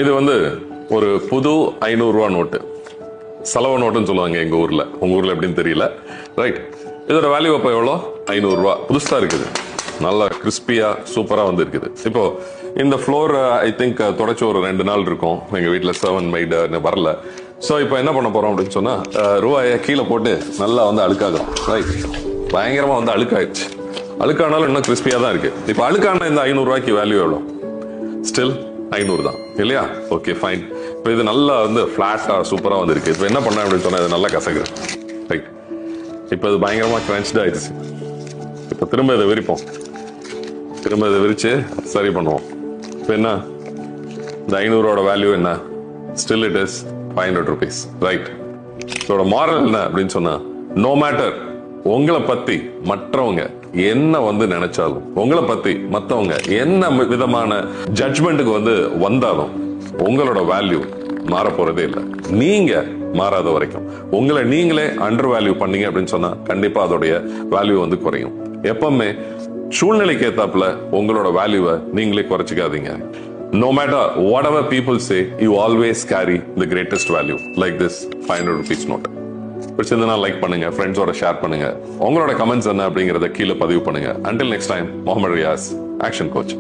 இது வந்து ஒரு புது 500 ரூபா நோட்டு, செலவு நோட்டுன்னு சொல்லுவாங்க எங்க ஊர்ல. உங்க ஊர்ல எப்படின்னு தெரியல. ரைட், இதோட வேல்யூ அப்ப எவ்வளோ? 500 ரூபா. புதுசா இருக்குது, நல்லா கிறிஸ்பியா சூப்பரா வந்து இருக்குது. இப்போ இந்த ஃப்ளோர் ஐ திங்க் தொடச்சு ஒரு 2 நாள் இருக்கும். எங்க வீட்டுல 7 மைட் வரல. ஸோ இப்போ என்ன பண்ண போறோம் அப்படின்னு சொன்னா, ரூபாயை கீழே போட்டு நல்லா வந்து அழுக்காகும். ரைட், பயங்கரமா வந்து அழுக்காயிடுச்சு. அழுக்கானாலும் இன்னும் கிறிஸ்பியா தான் இருக்கு. இப்போ அழுக்கான இந்த 500 ரூபாய்க்கு வேல்யூ எவ்வளோ? ஸ்டில் 500 தான் இல்லையா? Okay fine. இப்போ இது நல்லா வந்து ஃபிளாட்டா சூப்பரா வந்து இருக்கு. இப்போ என்ன பண்ண அப்படின்னு சொன்னா, இது நல்லா கசக்குது. ரைட், இப்போ இது பயங்கரமா கிரன்ச்ட் ஆயிடுச்சு. இப்போ திரும்ப இதை விரிப்போம். திரும்ப இதை விரிச்சு சரி பண்ணுவோம். இப்போ என்ன, இந்த 500 வேல்யூ என்ன? Still it is 500 rupees. Right, இதோட மாரல் என்ன அப்படின்னு சொன்னா, நோ மேட்டர் உங்களை பத்தி மற்றவங்க என்ன வந்து நினைச்சாலும், உங்களை பத்தி மத்தவங்க என்ன விதமான ஜட்ஜ்மெண்ட்டுக்கு வந்து வந்தாலும், உங்களோட வேல்யூ மாற போறதே இல்லை. நீங்க மாறாத வரைக்கும் உங்களை நீங்களே அண்டர் வேல்யூ பண்ணீங்க அப்படின்னு சொன்னா, கண்டிப்பா அதோடைய வேல்யூ வந்து குறையும். எப்பவுமே சூழ்நிலைக்கு ஏத்தாப்புல உங்களோட வேல்யூவை நீங்களே குறைச்சிக்காதீங்க. No matter whatever people say, you always carry the greatest value, like this 500 rupees note. பிடிச்சிருந்தா லைக் பண்ணுங்க, ஃப்ரெண்ட்ஸோட ஷேர் பண்ணுங்க, உங்களோட கமெண்ட்ஸ் என்ன அப்படிங்கறத கீழே பதிவு பண்ணுங்க. Until next time, Mohammed Riyaz, action coach.